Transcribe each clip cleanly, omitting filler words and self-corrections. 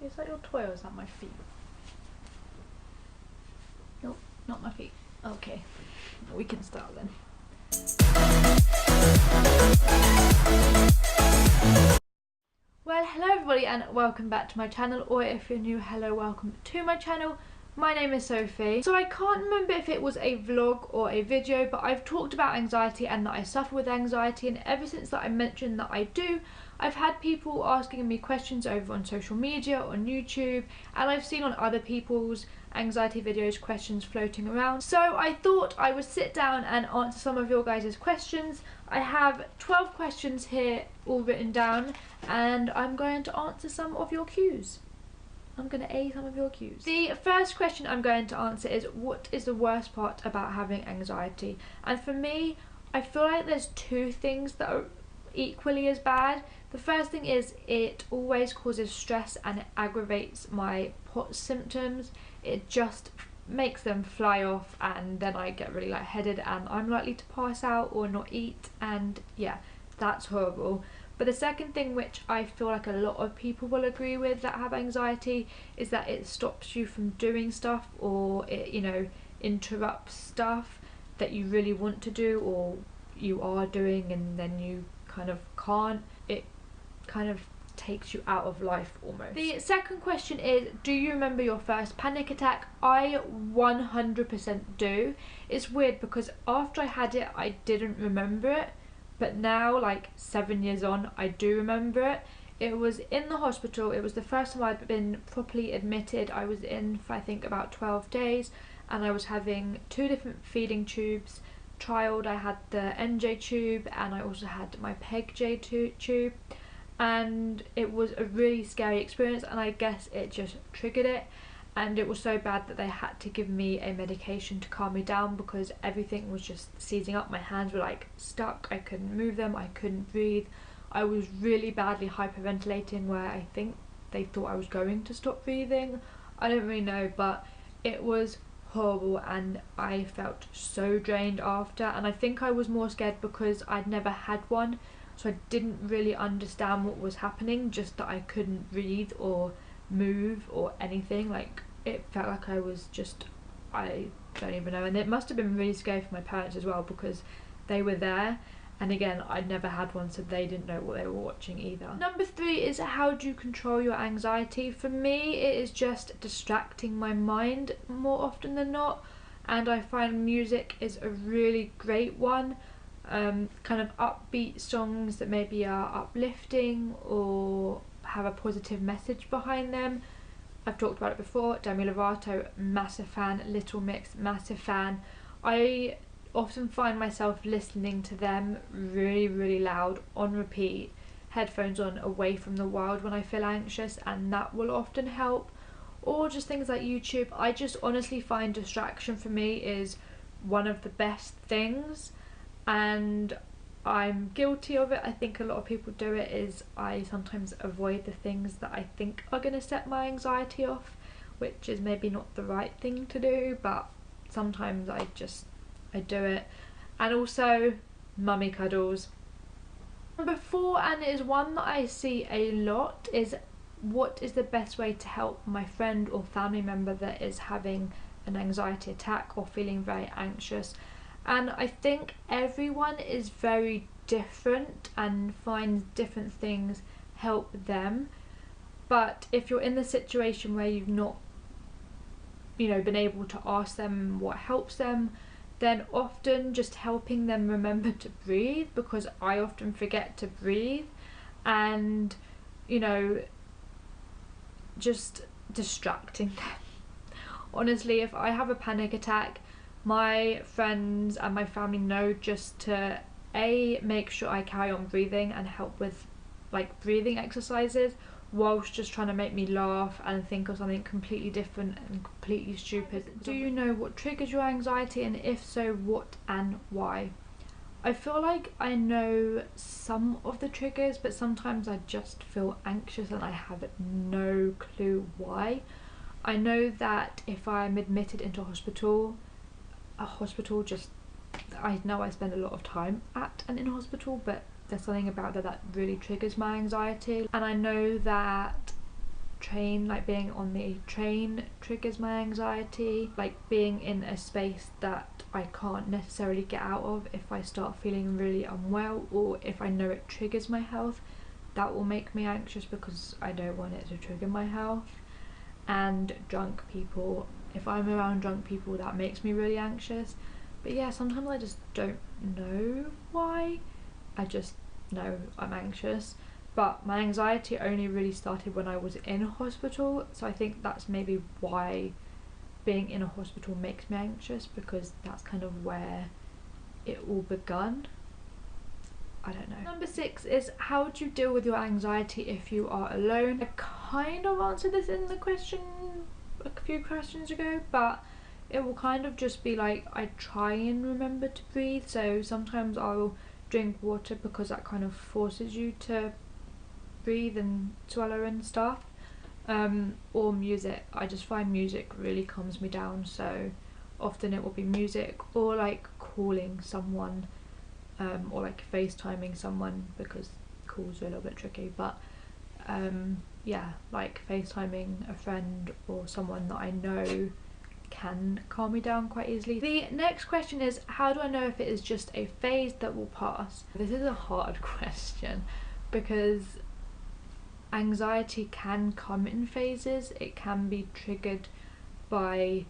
Is that your toy or is that my feet? Nope, not my feet. Okay, we can start then. Well, hello everybody and welcome back to my channel, or if you're new, hello, welcome to my channel. My name is Sophie. So I can't remember if it was a vlog or a video, but I've talked about anxiety and that I suffer with anxiety, and ever since that I mentioned that I do, I've had people asking me questions over on social media, on YouTube, and I've seen on other people's anxiety videos questions floating around. So I thought I would sit down and answer some of your guys' questions. I have 12 questions here all written down, and I'm going to answer some of your Qs. I'm going to A some of your Qs. The first question I'm going to answer is, what is the worst part about having anxiety? And for me, I feel like there's two things that are equally as bad. The first thing is it always causes stress and it aggravates my POTS symptoms. It just makes them fly off, and then I get really lightheaded and I'm likely to pass out or not eat, and yeah, that's horrible. But the second thing, which I feel like a lot of people will agree with that have anxiety, is that it stops you from doing stuff, or it, you know, interrupts stuff that you really want to do or you are doing and then you kind of can't. It kind of takes you out of life almost. The second question is, do you remember your first panic attack? I 100% do. It's weird because after I had it I didn't remember it, but now, like 7 years on, I do remember it. It was in the hospital. It was the first time I'd been properly admitted. I was in for I think about 12 days, and I was having 2 different feeding tubes trialed. I had the NJ tube and I also had my PEG-J tube, and it was a really scary experience, and I guess it just triggered it. And it was so bad that they had to give me a medication to calm me down because everything was just seizing up. My hands were like stuck, I couldn't move them, I couldn't breathe. I was really badly hyperventilating, where I think they thought I was going to stop breathing. I don't really know, but it was horrible and I felt so drained after. And I think I was more scared because I'd never had one, so I didn't really understand what was happening, just that I couldn't breathe or move or anything. Like, it felt like I was just, I don't even know. And it must have been really scary for my parents as well because they were there, and again, I'd never had one, so they didn't know what they were watching either. Number 3 is, how do you control your anxiety? For me, it is just distracting my mind more often than not, and I find music is a really great one. Kind of upbeat songs that maybe are uplifting or have a positive message behind them. I've talked about it before. Demi Lovato, massive fan. Little Mix, massive fan. I often find myself listening to them really loud on repeat, headphones on, away from the world when I feel anxious, and that will often help. Or just things like YouTube. I just honestly find distraction for me is one of the best things, and I'm guilty of it. I think a lot of people do it. Is I sometimes avoid the things that I think are going to set my anxiety off, which is maybe not the right thing to do, but sometimes I do it. And also mummy cuddles. Number 4, and it is one that I see a lot, is what is the best way to help my friend or family member that is having an anxiety attack or feeling very anxious? And I think everyone is very different and finds different things help them. But if you're in the situation where you've not, you know, been able to ask them what helps them, then often just helping them remember to breathe, because I often forget to breathe, and, you know, just distracting them. Honestly, if I have a panic attack, my friends and my family know just to make sure I carry on breathing and help with like breathing exercises, whilst just trying to make me laugh and think of something completely different and completely stupid. Do you know what triggers your anxiety, and if so, what and why? I feel like I know some of the triggers, but sometimes I just feel anxious and I have no clue why. I know that if I'm admitted into hospital, I know I spend a lot of time at and in hospital, but there's something about that really triggers my anxiety. And I know that train, like being on the train triggers my anxiety. Like being in a space that I can't necessarily get out of if I start feeling really unwell, or if I know it triggers my health, that will make me anxious because I don't want it to trigger my health. And drunk people, if I'm around drunk people, that makes me really anxious. But yeah, sometimes I just don't know why, I just know I'm anxious. But my anxiety only really started when I was in hospital, so I think that's maybe why being in a hospital makes me anxious, because that's kind of where it all begun. I don't know. Number 6 is, how do you deal with your anxiety if you are alone? I kind of answered this in the question a few questions ago, but it will kind of just be like, I try and remember to breathe. So sometimes I'll drink water because that kind of forces you to breathe and swallow and stuff. Or music. I just find music really calms me down, so often it will be music, or like calling someone, or like FaceTiming someone, because calls are a little bit tricky, but yeah, like FaceTiming a friend or someone that I know can calm me down quite easily. The next question is, how do I know if it is just a phase that will pass? This is a hard question because anxiety can come in phases. It can be triggered by,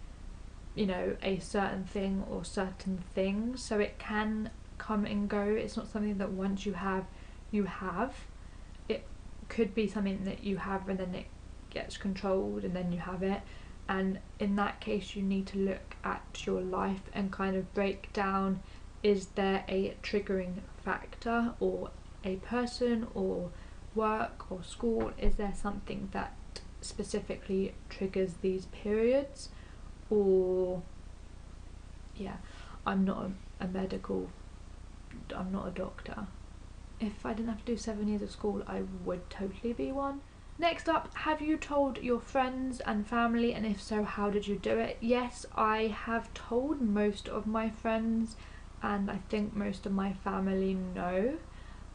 you know, a certain thing or certain things, so it can come and go. It's not something that once you have, you have. It could be something that you have and then it gets controlled and then you have it, and in that case you need to look at your life and kind of break down, is there a triggering factor, or a person, or work, or school? Is there something that specifically triggers these periods? Or yeah, I'm not a doctor. If I didn't have to do 7 years of school, I would totally be one. Next up, have you told your friends and family, and if so, how did you do it? Yes, I have told most of my friends, and I think most of my family know.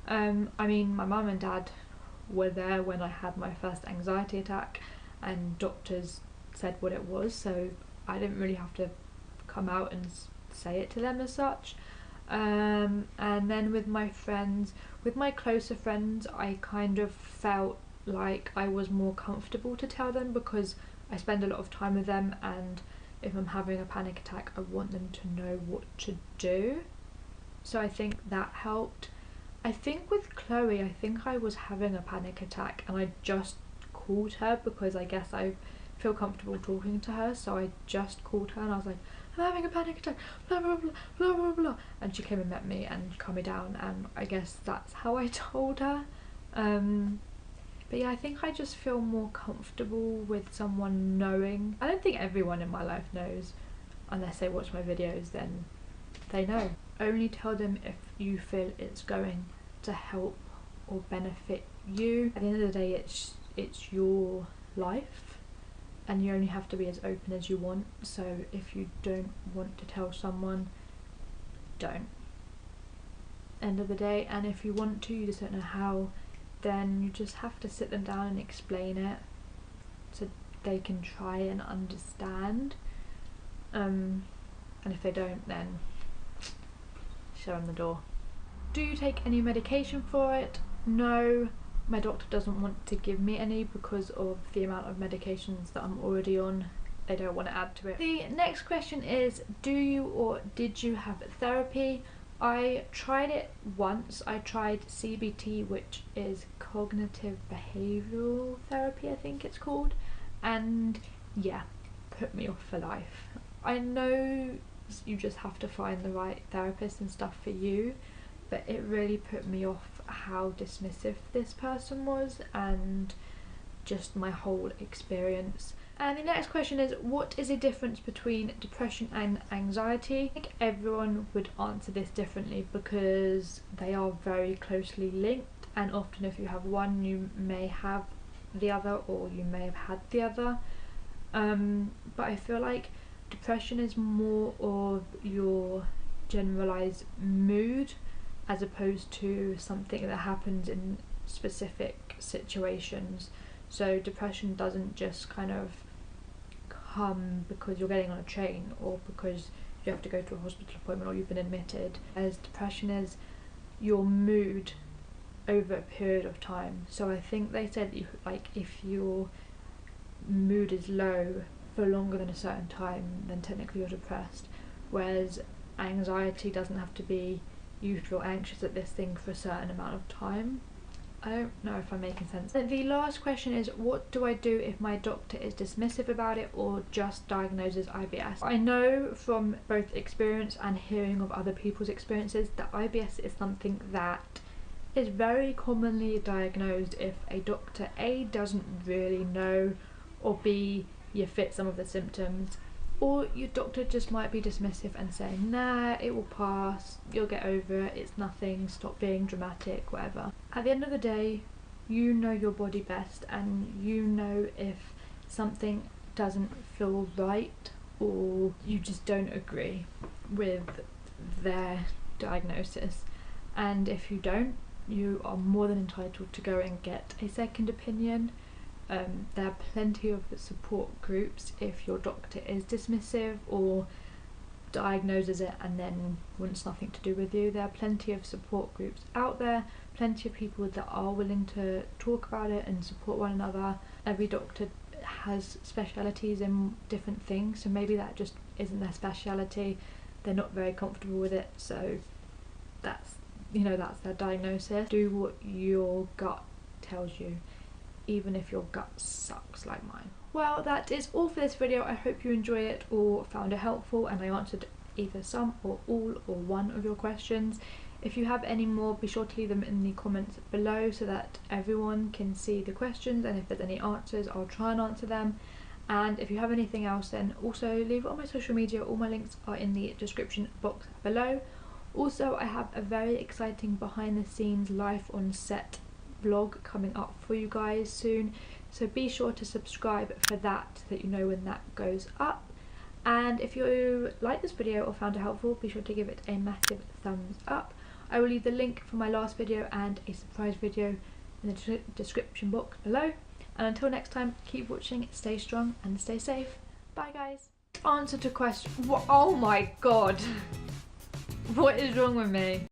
I mean, my mum and dad were there when I had my first anxiety attack, and doctors said what it was, so I didn't really have to come out and say it to them as such. And then with my friends, with my closer friends, I kind of felt like I was more comfortable to tell them because I spend a lot of time with them, and if I'm having a panic attack, I want them to know what to do. So I think that helped. I think with Chloe, I think I was having a panic attack and I just called her because I guess I feel comfortable talking to her, so I just called her and I was like, I'm having a panic attack, blah blah blah blah blah blah, and she came and met me and calmed me down, and I guess that's how I told her. But yeah, I think I just feel more comfortable with someone knowing. I don't think everyone in my life knows, unless they watch my videos, then they know. Only tell them if you feel it's going to help or benefit you. At the end of the day, it's your life, and you only have to be as open as you want. So if you don't want to tell someone, don't. End of the day. And if you want to, you just don't know how, then you just have to sit them down and explain it so they can try and understand. And if they don't, then show them the door. Do you take any medication for it? No, my doctor doesn't want to give me any because of the amount of medications that I'm already on. They don't want to add to it. The next question is, do you or did you have therapy? I tried it once. I tried CBT, which is cognitive behavioural therapy, I think it's called, and yeah, put me off for life. I know you just have to find the right therapist and stuff for you, but it really put me off how dismissive this person was and just my whole experience. And the next question is, what is the difference between depression and anxiety? I think everyone would answer this differently because they are very closely linked, and often if you have one, you may have the other, or you may have had the other. But I feel like depression is more of your generalized mood as opposed to something that happens in specific situations. So depression doesn't just kind of come because you're getting on a train or because you have to go to a hospital appointment or you've been admitted. As depression is your mood over a period of time. So I think they said you, like, if your mood is low for longer than a certain time, then technically you're depressed. Whereas anxiety doesn't have to be you feel anxious at this thing for a certain amount of time. I don't know if I'm making sense. The last question is, what do I do if my doctor is dismissive about it or just diagnoses IBS? I know from both experience and hearing of other people's experiences that IBS is something that is very commonly diagnosed if a doctor A doesn't really know, or B you fit some of the symptoms, or your doctor just might be dismissive and saying, nah, it will pass, you'll get over it, it's nothing, stop being dramatic, whatever. At the end of the day, you know your body best, and you know if something doesn't feel right or you just don't agree with their diagnosis. And if you don't, you are more than entitled to go and get a second opinion. There are plenty of support groups if your doctor is dismissive or diagnoses it and then wants nothing to do with you. There are plenty of support groups out there, plenty of people that are willing to talk about it and support one another. Every doctor has specialities in different things, so maybe that just isn't their speciality, they're not very comfortable with it, so that's, you know, that's their diagnosis. Do what your gut tells you, even if your gut sucks like mine. Well, that is all for this video. I hope you enjoyed it or found it helpful and I answered either some or all or one of your questions. If you have any more, be sure to leave them in the comments below so that everyone can see the questions, and if there's any answers I'll try and answer them. And if you have anything else, then also leave it on my social media. All my links are in the description box below. Also, I have a very exciting behind the scenes life on set vlog coming up for you guys soon, so be sure to subscribe for that so that you know when that goes up. And if you like this video or found it helpful, be sure to give it a massive thumbs up. I will leave the link for my last video and a surprise video in the description box below. And until next time, keep watching, stay strong and stay safe. Bye guys. Answer to question. Oh my god. What is wrong with me?